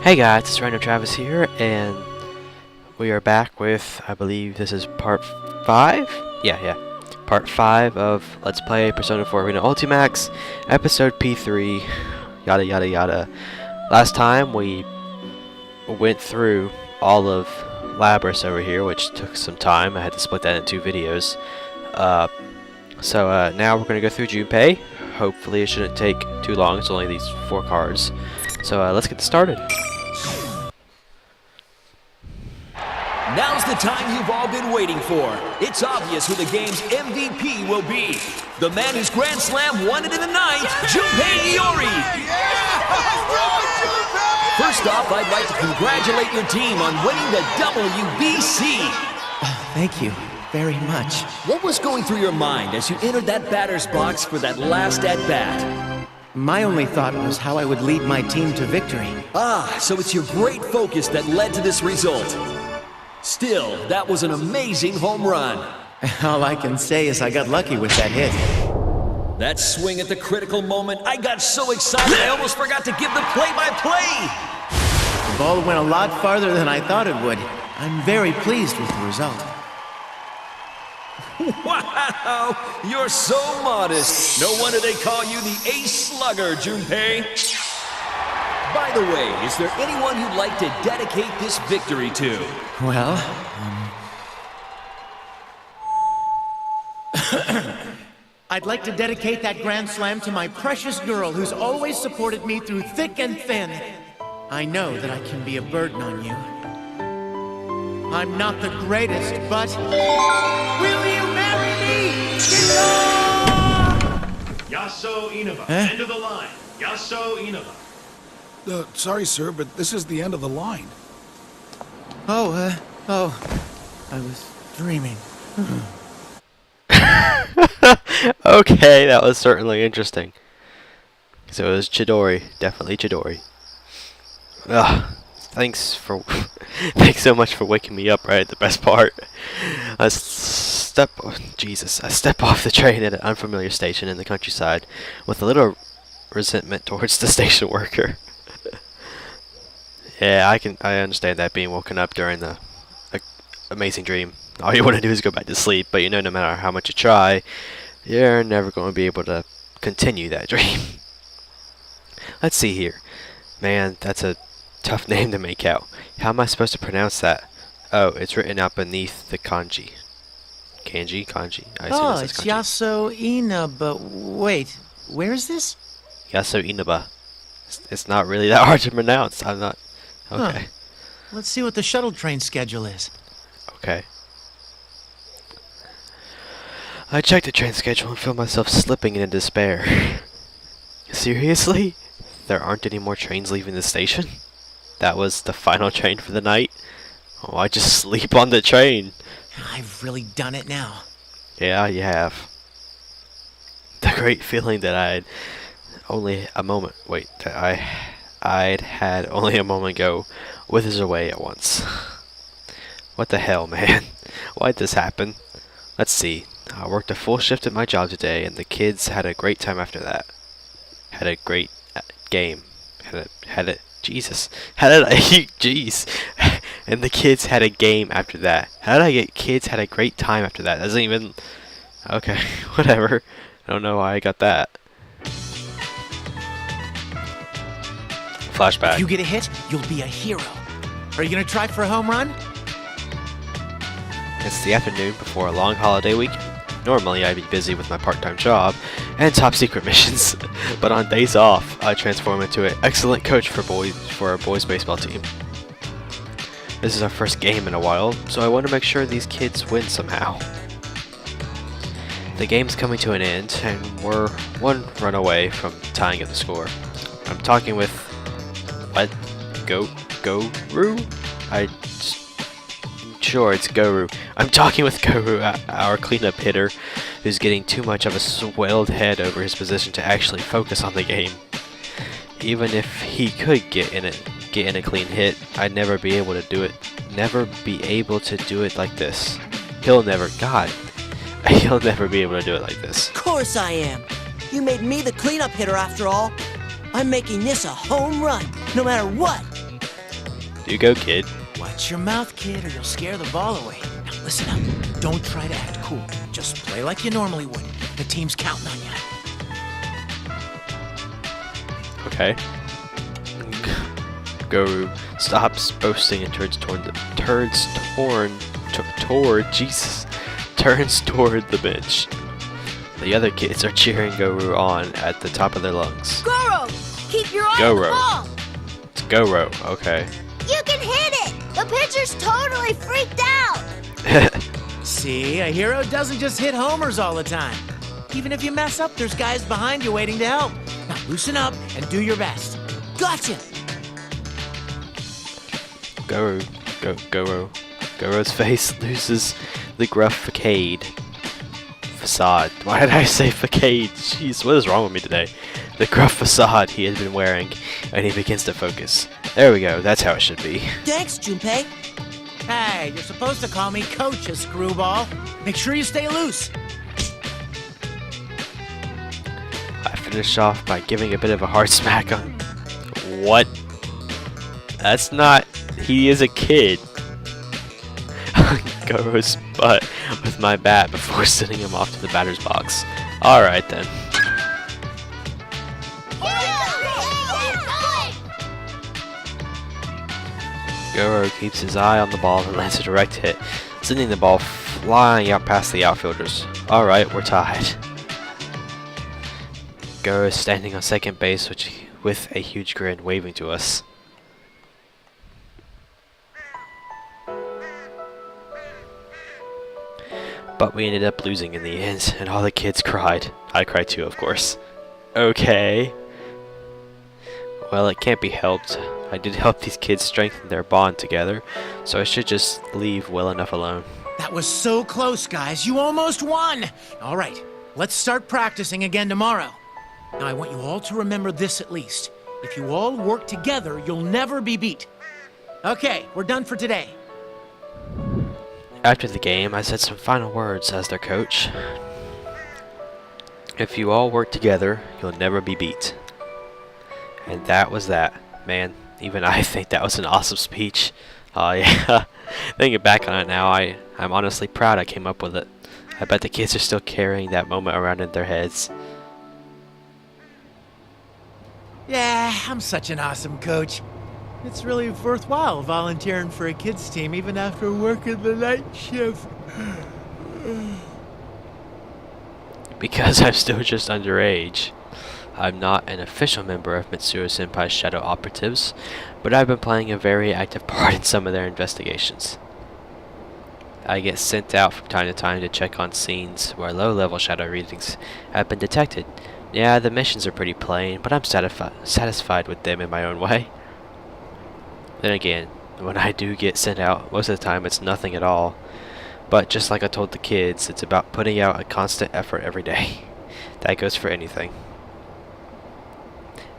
Hey guys, it's Random Travis here, and we are back with, I believe this is part 5? Yeah. Part 5 of Let's Play Persona 4 Arena Ultimax, episode P3, yada yada yada. Last time we went through all of Labrys over here, which took some time. I had to split that in 2 videos. So now we're going to go through Junpei. Hopefully it shouldn't take too long, it's only these 4 cards. So let's get started. Now's the time you've all been waiting for. It's obvious who the game's MVP will be. The man whose Grand Slam won it in the night, Junpei Iori! First off, I'd like to congratulate your team on winning the WBC. Thank you very much. What was going through your mind as you entered that batter's box for that last at-bat? My only thought was how I would lead my team to victory. Ah, so it's your great focus that led to this result. Still, that was an amazing home run. All I can say is I got lucky with that hit. That swing at the critical moment, I got so excited I almost forgot to give the play-by-play. The ball went a lot farther than I thought it would. I'm very pleased with the result. Wow, you're so modest. No wonder they call you the ace slugger, Junpei. By the way, is there anyone you'd like to dedicate this victory to? Well, I'd like to dedicate that Grand Slam to my precious girl who's always supported me through thick and thin. I know that I can be a burden on you. I'm not the greatest, but will you marry me? Yasuo Inaba, end of the line. Yasuo Inaba. Sorry, sir, but this is the end of the line. I was dreaming. Okay, that was certainly interesting. So it was Chidori, definitely Chidori. Thanks so much for waking me up right at the best part. I step off the train at an unfamiliar station in the countryside with a little resentment towards the station worker. Yeah, I understand that, being woken up during the amazing dream. All you want to do is go back to sleep, but you know no matter how much you try, you're never going to be able to continue that dream. Let's see here. Man, that's a tough name to make out. How am I supposed to pronounce that? Oh, it's written out beneath the kanji. Kanji? Kanji. I assume it says It's kanji. Yasuo Inaba. Wait, where is this? Yasuo Inaba. It's not really that hard to pronounce. I'm not... Okay. Huh. Let's see what the shuttle train schedule is. Okay. I checked the train schedule and feel myself slipping into despair. Seriously? There aren't any more trains leaving the station? That was the final train for the night? Oh, I just sleep on the train. I've really done it now. Yeah, you have. The great feeling that I'd had only a moment ago withers away at once. What the hell, man? Why'd this happen? Let's see. I worked a full shift at my job today, and the kids had a great time after that. Had a great game. Jeez. And the kids had a game after that. How did I get kids had a great time after that? Doesn't even... Okay, whatever. I don't know why I got that. Flashback. If you get a hit, you'll be a hero. Are you gonna try for a home run? It's the afternoon before a long holiday week. Normally I'd be busy with my part-time job and top secret missions, but on days off I transform into an excellent coach for our boys baseball team. This is our first game in a while, so I want to make sure these kids win somehow. The game's coming to an end, and we're one run away from tying up the score. I'm talking with... What? Goru? Sure, it's Goru. I'm talking with Goru, our cleanup hitter, who's getting too much of a swelled head over his position to actually focus on the game. Even if he could get in a clean hit, I'd never be able to do it. Never be able to do it like this. He'll never be able to do it like this. Of course I am. You made me the cleanup hitter after all. I'm making this a home run, no matter what. You go, kid. Watch your mouth, kid, or you'll scare the ball away. Now listen up. Don't try to act cool. Just play like you normally would. The team's counting on you. Okay. Guru stops boasting and turns toward the bench. The other kids are cheering Guru on at the top of their lungs. Goro, keep your eye on the ball. It's Goro, okay. You can hit it. The pitcher's totally freaked out. See, a hero doesn't just hit homers all the time. Even if you mess up, there's guys behind you waiting to help. Now loosen up and do your best. Gotcha! Goro's face loses the gruff facade. Why did I say facade? Jeez, what is wrong with me today? The gruff facade he had been wearing, and he begins to focus. There we go, that's how it should be. Thanks, Junpei. Hey, you're supposed to call me Coach, a screwball. Make sure you stay loose. I finish off by giving a bit of a hard smack on... What? That's not... He is a kid. Goro's butt with my bat before sending him off to the batter's box. Alright then. Goro keeps his eye on the ball and lands a direct hit, sending the ball flying out past the outfielders. Alright, we're tied. Goro is standing on second base with a huge grin waving to us. But we ended up losing in the end, and all the kids cried. I cried too, of course. Okay. Well, it can't be helped. I did help these kids strengthen their bond together, so I should just leave well enough alone. That was so close, guys. You almost won. All right, let's start practicing again tomorrow. Now, I want you all to remember this at least. If you all work together, you'll never be beat. Okay, we're done for today. After the game, I said some final words as their coach. If you all work together, you'll never be beat. And that was that. Man, even I think that was an awesome speech. Oh yeah. Thinking back on it now, I'm honestly proud I came up with it. I bet the kids are still carrying that moment around in their heads. Yeah, I'm such an awesome coach. It's really worthwhile volunteering for a kids team even after working the night shift. Because I'm still just underage. I'm not an official member of Mitsuru Senpai's Shadow Operatives, but I've been playing a very active part in some of their investigations. I get sent out from time to time to check on scenes where low-level shadow readings have been detected. Yeah, the missions are pretty plain, but I'm satisfied with them in my own way. Then again, when I do get sent out, most of the time it's nothing at all. But just like I told the kids, it's about putting out a constant effort every day. That goes for anything.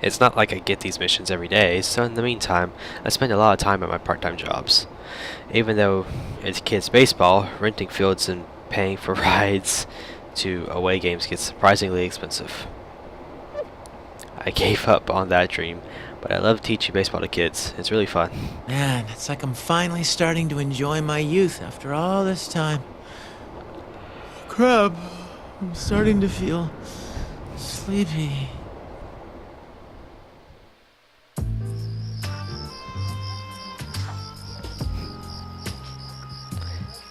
It's not like I get these missions every day, so in the meantime, I spend a lot of time at my part-time jobs. Even though it's kids baseball, renting fields and paying for rides to away games gets surprisingly expensive. I gave up on that dream, but I love teaching baseball to kids. It's really fun. Man, it's like I'm finally starting to enjoy my youth after all this time. Crap, I'm starting to feel sleepy.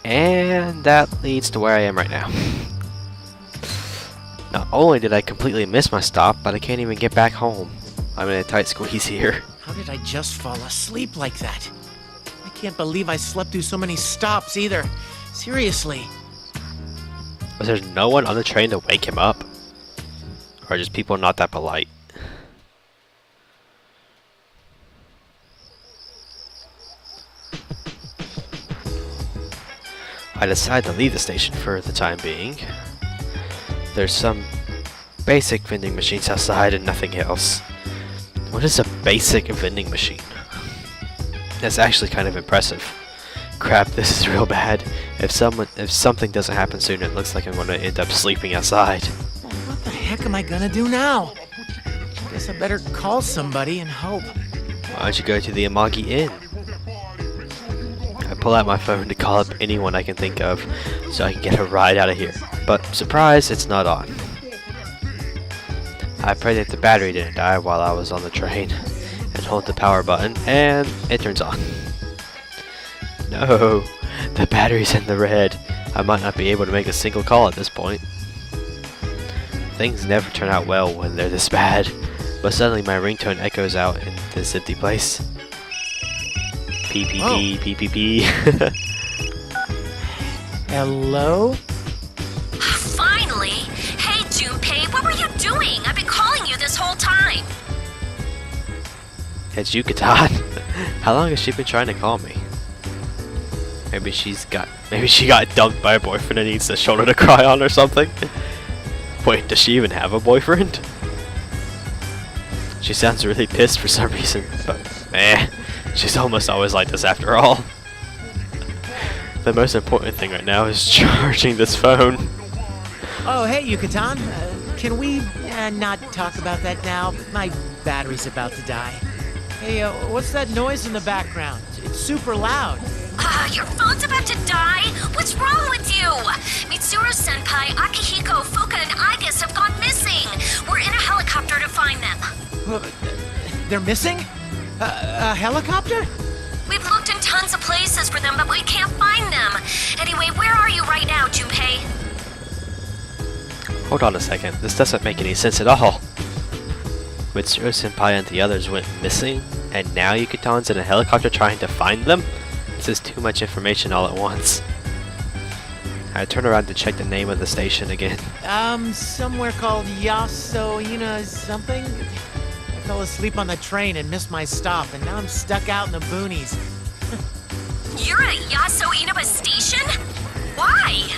And that leads to where I am right now. Not only did I completely miss my stop, but I can't even get back home. I'm in a tight squeeze here. How did I just fall asleep like that? I can't believe I slept through so many stops either. Seriously. Was there no one on the train to wake him up? Or are just people not that polite? I decide to leave the station for the time being. There's some basic vending machines outside and nothing else. What is a basic vending machine? That's actually kind of impressive. Crap, this is real bad. If something doesn't happen soon, it looks like I'm going to end up sleeping outside. What the heck am I gonna do now? Guess I better call somebody and hope. Why don't you go to the Amagi Inn? pull out my phone to call up anyone I can think of so I can get a ride out of here. But surprise, it's not on. I pray that the battery didn't die while I was on the train and hold the power button and it turns on. No, the battery's in the red. I might not be able to make a single call at this point. Things never turn out well when they're this bad, but suddenly my ringtone echoes out in this empty place. PPP, PPP. Hello? Finally! Hey, Junpei, what were you doing? I've been calling you this whole time. It's Yucatan. How long has she been trying to call me? Maybe she got dumped by a boyfriend and needs a shoulder to cry on or something. Wait, does she even have a boyfriend? She sounds really pissed for some reason, but she's almost always like this after all. The most important thing right now is charging this phone. Oh, hey, Yucatan. Can we not talk about that now? My battery's about to die. Hey, what's that noise in the background? It's super loud. Your phone's about to die? What's wrong with you? Mitsuru-senpai, Akihiko, Fuka, and Igus have gone missing. We're in a helicopter to find them. They're missing? A helicopter? We've looked in tons of places for them, but we can't find them. Anyway, where are you right now, Junpei? Hold on a second, this doesn't make any sense at all. Mitsuru-senpai and the others went missing, and now Yukatan's in a helicopter trying to find them? This is too much information all at once. I turn around to check the name of the station again. Somewhere called Yasoina something? I fell asleep on the train and missed my stop, and now I'm stuck out in the boonies. You're at Yaso Inaba Station? Why?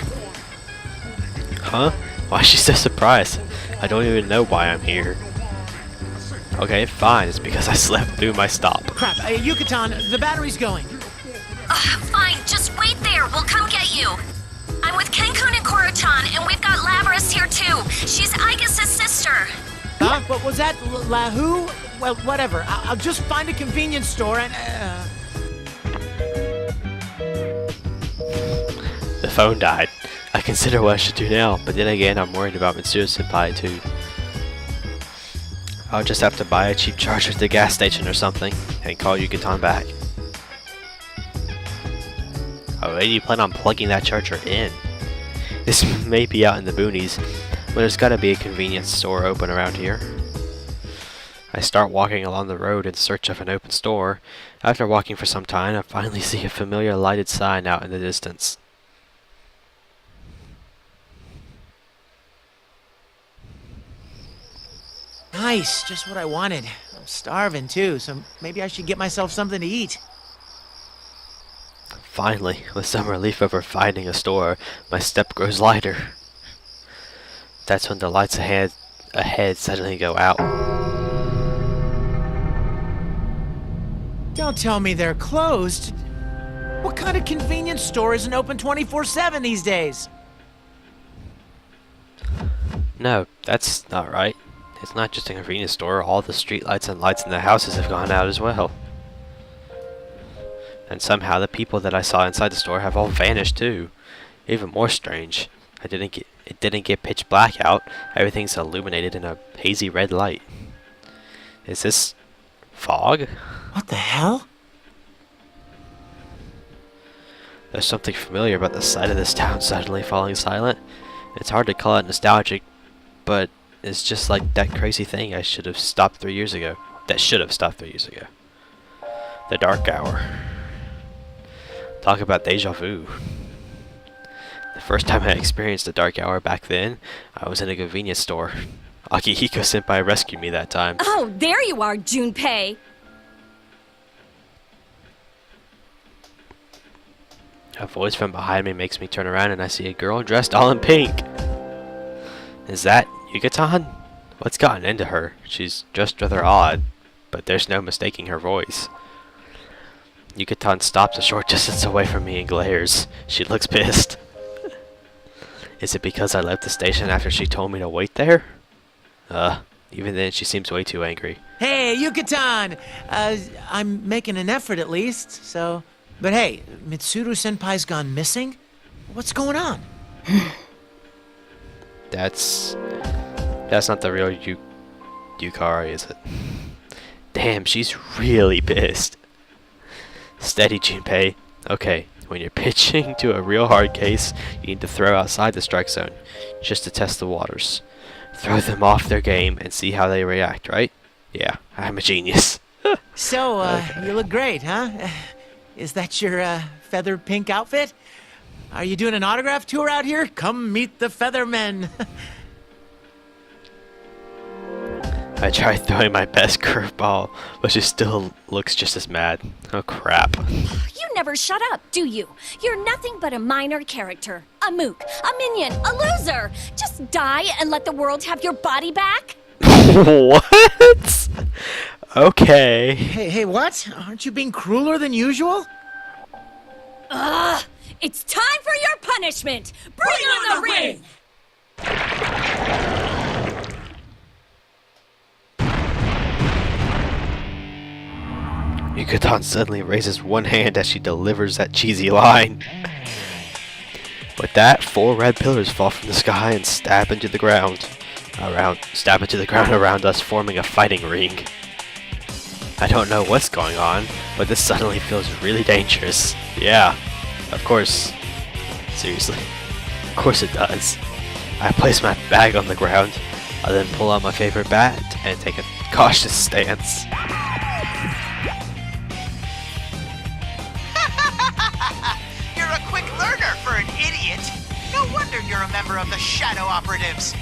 Huh? Why is she so surprised? I don't even know why I'm here. Okay, fine, it's because I slept through my stop. Crap, Yucatan, the battery's going. Fine, just wait there. We'll come get you. I'm with Kenkun and Koro-chan, and we've got Labrys here too. She's Igus' sister. Huh? What was that? Lahu? Well, whatever. I'll just find a convenience store and... The phone died. I consider what I should do now, but then again, I'm worried about Mitsuru-senpai too. I'll just have to buy a cheap charger at the gas station or something, and call Yucatan back. Oh, where do you plan on plugging that charger in? This may be out in the boonies, but there's gotta be a convenience store open around here. I start walking along the road in search of an open store. After walking for some time, I finally see a familiar lighted sign out in the distance. Nice, just what I wanted. I'm starving too, so maybe I should get myself something to eat. Finally, with some relief over finding a store, my step grows lighter. That's when the lights ahead suddenly go out. Don't tell me they're closed. What kind of convenience store isn't open 24/7 these days? No, that's not right. It's not just a convenience store, all the streetlights and lights in the houses have gone out as well. And somehow the people that I saw inside the store have all vanished too. Even more strange, it didn't get pitch black out. Everything's illuminated in a hazy red light. Is this fog? What the hell? There's something familiar about the sight of this town suddenly falling silent. It's hard to call it nostalgic, but it's just like that crazy thing I should have stopped 3 years ago. That should have stopped 3 years ago. The dark hour. Talk about deja vu. The first time I experienced the dark hour back then, I was in a convenience store. Akihiko-senpai rescued me that time. Oh, there you are, Junpei. A voice from behind me makes me turn around and I see a girl dressed all in pink. Is that Yucatan? What's gotten into her? She's dressed rather odd, but there's no mistaking her voice. Yucatan stops a short distance away from me and glares. She looks pissed. Is it because I left the station after she told me to wait there? Even then she seems way too angry. Hey, Yucatan! I'm making an effort at least, so But hey, Mitsuru-senpai's gone missing? What's going on? That's not the real Yukari, is it? Damn, she's really pissed. Steady, Junpei. Okay, when you're pitching to a real hard case, you need to throw outside the strike zone, just to test the waters. Throw them off their game and see how they react, right? Yeah, I'm a genius. So, you look great, huh? Is that your, feather pink outfit? Are you doing an autograph tour out here? Come meet the Feathermen. I tried throwing my best curveball, but she still looks just as mad. Oh crap. You never shut up, do you? You're nothing but a minor character. A mook, a minion, a loser. Just die and let the world have your body back? What? Okay. Hey, what? Aren't you being crueler than usual? It's time for your punishment! Bring on the ring! Yukaton suddenly raises one hand as she delivers that cheesy line. With that, 4 red pillars fall from the sky and stab into the ground around us, forming a fighting ring. I don't know what's going on, but this suddenly feels really dangerous. Yeah, of course. Seriously. Of course it does. I place my bag on the ground, I then pull out my favorite bat and take a cautious stance. You're a quick learner for an idiot. No wonder you're a member of the Shadow Operatives.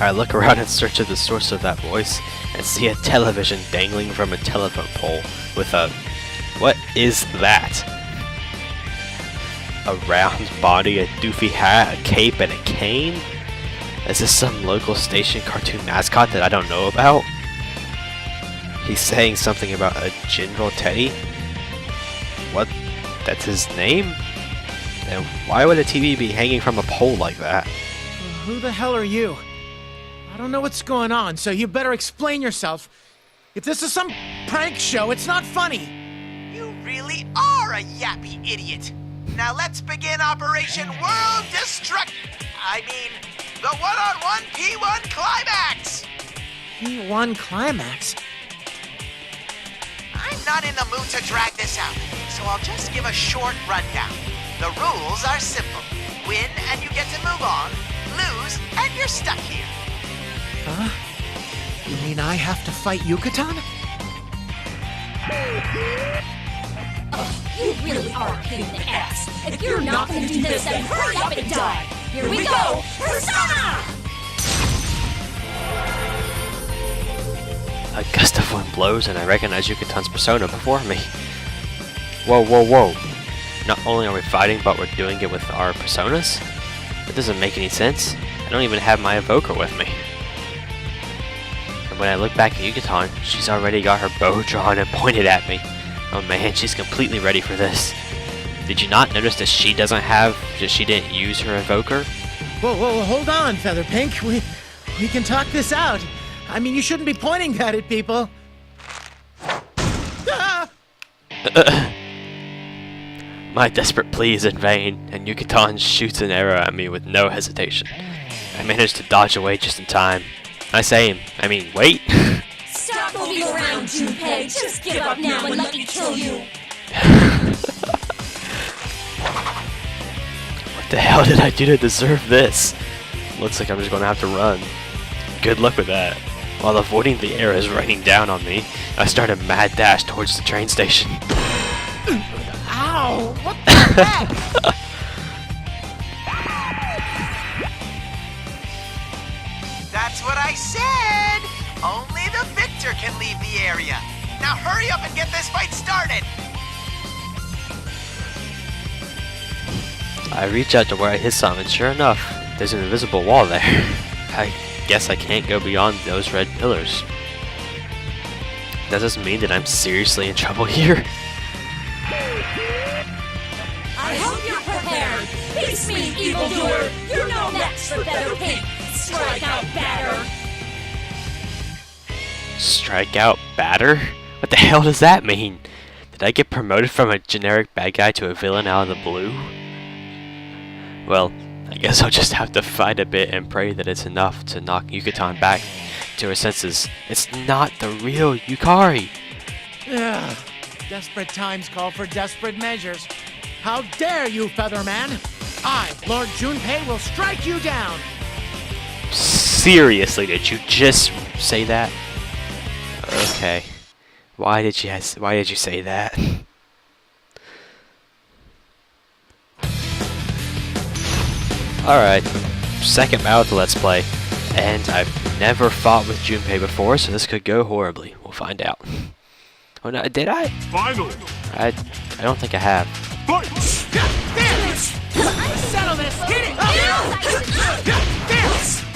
I look around in search of the source of that voice and see a television dangling from a telephone pole with a... What is that? A round body, a doofy hat, a cape, and a cane? Is this some local station cartoon mascot that I don't know about? He's saying something about a General Teddy? What? That's his name? And why would a TV be hanging from a pole like that? Who the hell are you? I don't know what's going on, so you better explain yourself. If this is some prank show, it's not funny. You really are a yappy idiot. Now let's begin Operation World Destruct... I mean, the one-on-one P1 Climax! P1 Climax? I'm not in the mood to drag this out, so I'll just give a short rundown. The rules are simple. Win and you get to move on. Lose and you're stuck here. Huh? You mean I have to fight Yucatan? You really are a pain in the ass. If you're not gonna do this, then hurry up and die. Here we go! Persona! A gust of wind blows and I recognize Yukatan's persona before me. Whoa, whoa, whoa. Not only are we fighting, but we're doing it with our personas? That doesn't make any sense. I don't even have my evoker with me. And when I look back at Yucatan, she's already got her bow drawn and pointed at me. Oh man, she's completely ready for this. Did you not notice that she didn't use her evoker? Whoa, hold on, Feather Pink. We can talk this out. I mean, you shouldn't be pointing that at people. Ah! My desperate plea is in vain, and Yucatan shoots an arrow at me with no hesitation. I manage to dodge away just in time. Wait! Stop moving around, Junpei. Just give up now and let me kill you. What the hell did I do to deserve this? Looks like I'm just gonna have to run. Good luck with that. While avoiding the arrows raining down on me, I start a mad dash towards the train station. Ow! What the heck? That's what I said! Only the victor can leave the area. Now hurry up and get this fight started! I reach out to where I hit some, and sure enough, there's an invisible wall there. I guess I can't go beyond those red pillars. Does this mean that I'm seriously in trouble here? I hope you're prepared. Face me, evildoer. You're no match for Feather Pink. Strike out, batter. Strike out batter? What the hell does that mean? Did I get promoted from a generic bad guy to a villain out of the blue? Well, I guess I'll just have to fight a bit and pray that it's enough to knock Yucatan back to her senses. It's not the real Yukari! Ugh. Desperate times call for desperate measures. How dare you, Featherman! I, Lord Junpei, will strike you down! Seriously, did you just say that? Okay. Why did you say that? Alright. Second battle of the Let's Play. And I've never fought with Junpei before, so this could go horribly. We'll find out. Oh no, did I? Finally! I don't think I have. Fight! There! Settle this! Hit it! There!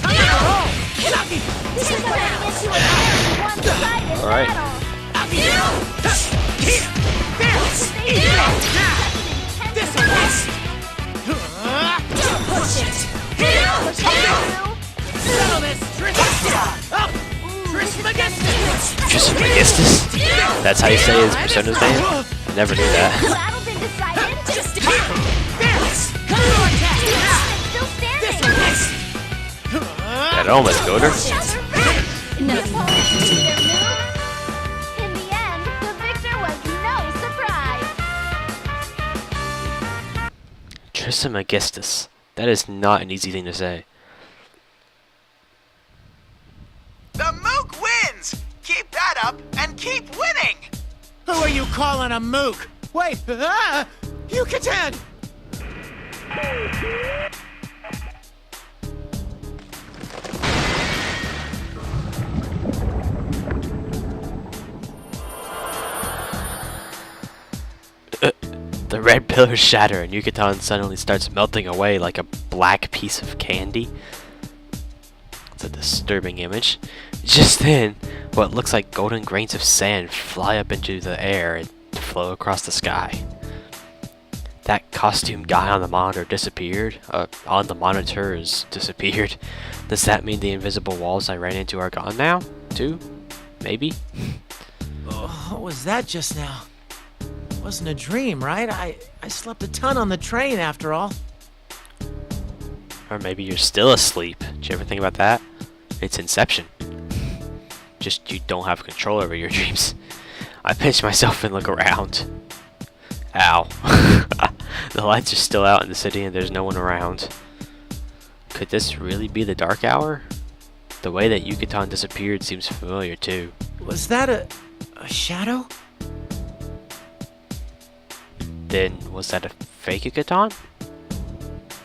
Oh! Chucky! This is what happens to a very one-sided Alright. battle. This is Push it. Settle this! Trismegistus! Trismegistus? That's how you say his persona's name? I never knew that. Battle been decided? Just Still standing. That almost got her. The opponents did their move. In the end, the victor was no surprise. Trismegistus. That is not an easy thing to say. The Mook wins! Keep that up and keep winning! Who are you calling a mook? Wait, Yucatan! The red pillars shatter and Yucatan suddenly starts melting away like a black piece of candy. It's a disturbing image. Just then, what looks like golden grains of sand fly up into the air and flow across the sky. That costume guy on the monitor disappeared. On the monitors disappeared. Does that mean the invisible walls I ran into are gone now? Too? Maybe? Oh, what was that just now? It wasn't a dream, right? I slept a ton on the train after all. Or maybe you're still asleep. Did you ever think about that? It's Inception. Just you don't have control over your dreams. I pinch myself and look around. Ow. The lights are still out in the city and there's no one around. Could this really be the dark hour? The way that Yucatan disappeared seems familiar too. Was that a shadow? Then was that a fake Yucatan?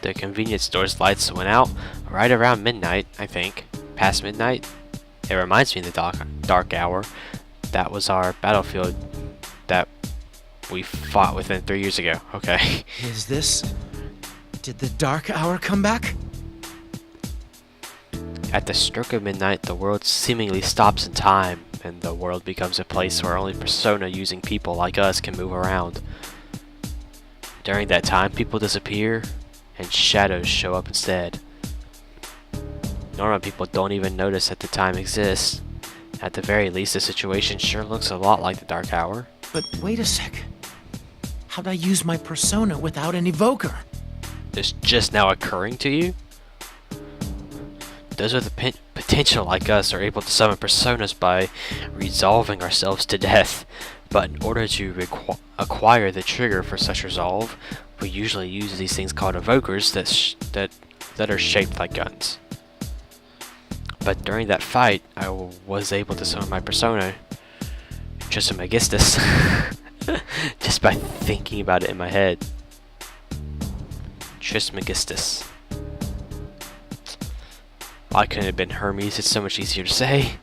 The convenience store's lights went out right around midnight, I think. Past midnight? It reminds me of the dark hour. That was our battlefield that we fought within 3 years ago. Okay. Is this... Did the dark hour come back? At the stroke of midnight, the world seemingly stops in time, and the world becomes a place where only persona-using people like us can move around. During that time, people disappear, and shadows show up instead. Normal people don't even notice that the time exists. At the very least, the situation sure looks a lot like the Dark Hour. But wait a sec. How'd I use my persona without an evoker? This just now occurring to you? Those with the potential like us are able to summon personas by resolving ourselves to death. But in order to acquire the trigger for such resolve, we usually use these things called evokers that are shaped like guns. But during that fight, I was able to summon my persona, Trismegistus, just by thinking about it in my head. Trismegistus. Why couldn't it have been Hermes? It's so much easier to say.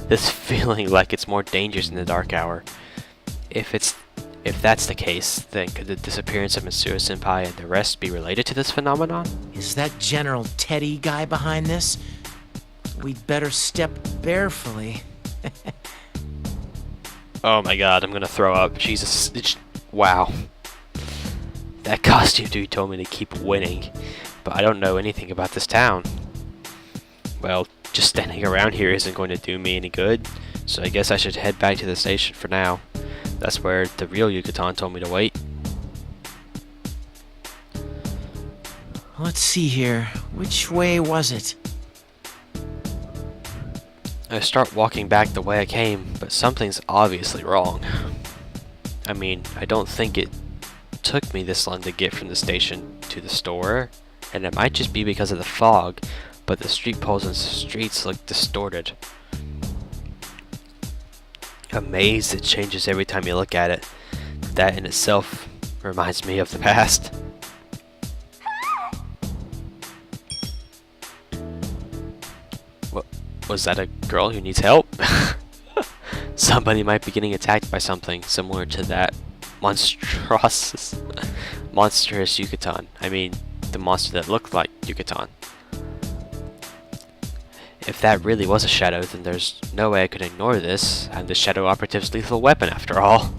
This feeling like it's more dangerous in the dark hour. If that's the case, then could the disappearance of Mitsuru Senpai and the rest be related to this phenomenon? Is that General Teddy guy behind this? We'd better step barefully. Oh my god, I'm gonna throw up. Jesus. Wow. That costume dude told me to keep winning, but I don't know anything about this town. Well, just standing around here isn't going to do me any good, so I guess I should head back to the station for now. That's where the real Yucatan told me to wait. Let's see here. Which way was it? I start walking back the way I came, but something's obviously wrong. I mean, I don't think it took me this long to get from the station to the store, and it might just be because of the fog, but the street poles and streets look distorted. A maze that changes every time you look at it. That in itself reminds me of the past. What, was that a girl who needs help? Somebody might be getting attacked by something similar to that monstrous Yucatan. I mean, the monster that looked like Yucatan. If that really was a shadow, then there's no way I could ignore this. I'm the Shadow Operative's lethal weapon, after all.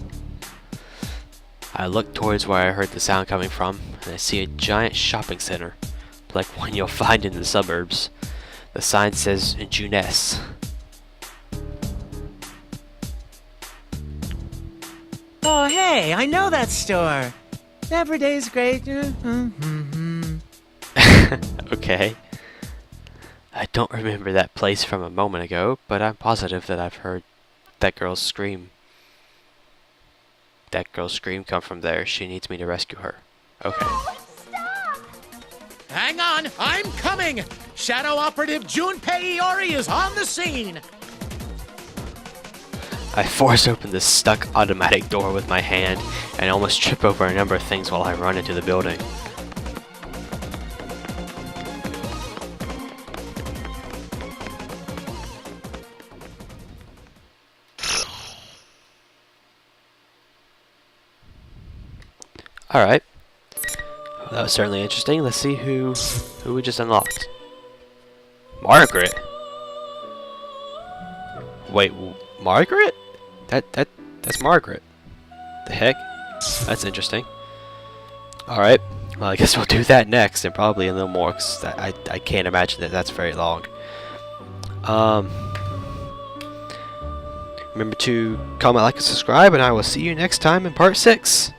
I look towards where I heard the sound coming from, and I see a giant shopping center, like one you'll find in the suburbs. The sign says Jeunesse. Oh, hey, I know that store. Every day's great. Okay. I don't remember that place from a moment ago, but I'm positive that I've heard that girl's scream. That girl's scream come from there. She needs me to rescue her. Okay. Hang on, I'm coming! Shadow Operative Junpei Iori is on the scene! I force open the stuck automatic door with my hand and almost trip over a number of things while I run into the building. Alright. Well, that was certainly interesting. Let's see who we just unlocked. Margaret? Wait, Margaret? That's Margaret. The heck? That's interesting. Alright. Well, I guess we'll do that next, and probably a little more, because I can't imagine that that's very long. Remember to comment, like, and subscribe, and I will see you next time in part 6.